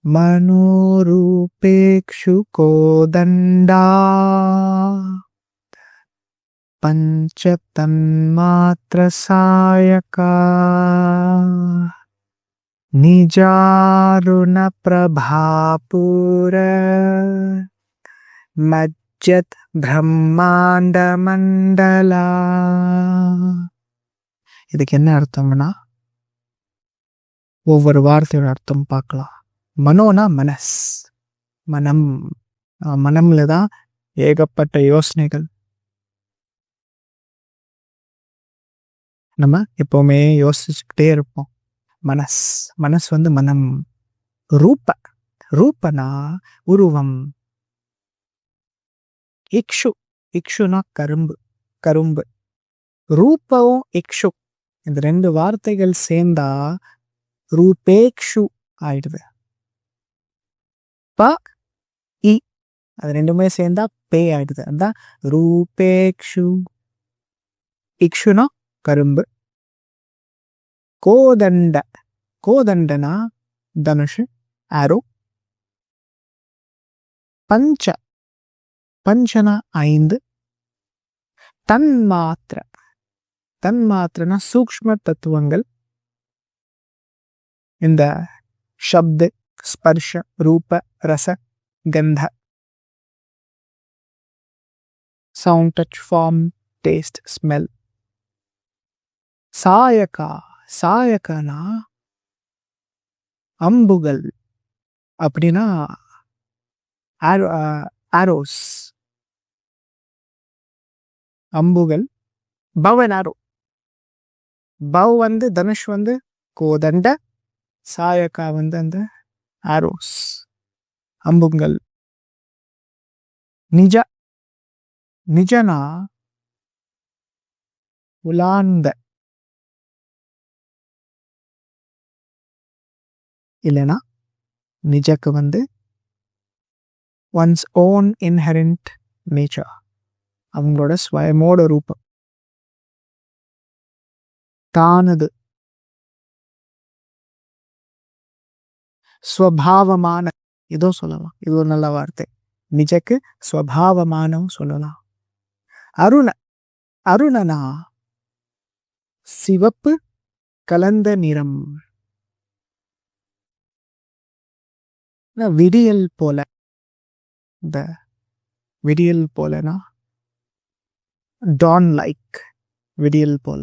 मनोरूपेक्षु कोदण्डा पञ्चतन्मात्रसायका निजारुणप्रभापूर मज्जत् பிரம்மாண்டமண்டலா. இதுக்கு என்ன அர்த்தம்னா, ஒவ்வொரு வார்த்தையோட அர்த்தம் பார்க்கலாம். மனோனா மனஸ், மனம். மனம்ல தான் ஏகப்பட்ட யோசனைகள். நம்ம எப்பவுமே யோசிச்சுக்கிட்டே இருப்போம். மனஸ் மனஸ் மனம். ரூபனா உருவம். இக்ஷு இக்ஷுனா கரும்பு. ரூபவும் இக்ஷு இந்த ரெண்டு வார்த்தைகள் சேர்ந்தா ரூபேக்ஷு ஆயிடுது. ப இ அது ரெண்டுமே சேர்ந்தா பே ஆயிடுது. அதான் ரூபேக்ஷு. இக்ஷுனா கரும்பு. கோதண்டனா தனுஷு, ஆரோ. பஞ்சனா 5. தன்மாத்திரனா சூக்ஷ்ம தத்துவங்கள். இந்த சப்த, ஸ்பர்ஷ, ரூப, ரச, கந்த, sound, touch, form, taste, smell. சாயகனா அம்புகள். அப்படின்னா ஆரோஸ், அம்புகள். Bow and arrow. பவ் தனுஷ் கோதண்ட. சாயக்கா அந்த ஆரோஸ், அம்புங்கள். நிஜனா உலாந்த, இல்லைனா நிஜக்கு ஒன்ஸ் ஓன் இன்ஹெரண்ட் நேச்சர், அவங்களோட ஸ்வயமோட ரூபம். தானது ஸ்வபாவமான, இதோ சொல்லலாம். இது ஒரு நல்ல வார்த்தை. நிஜக்கு ஸ்வபாவமானவும் சொல்லலாம். அருணனா சிவப்பு கலந்த நிறம். விடியல் போல. இந்த விடியல் போலனா டான் லைக், விடியல் போல.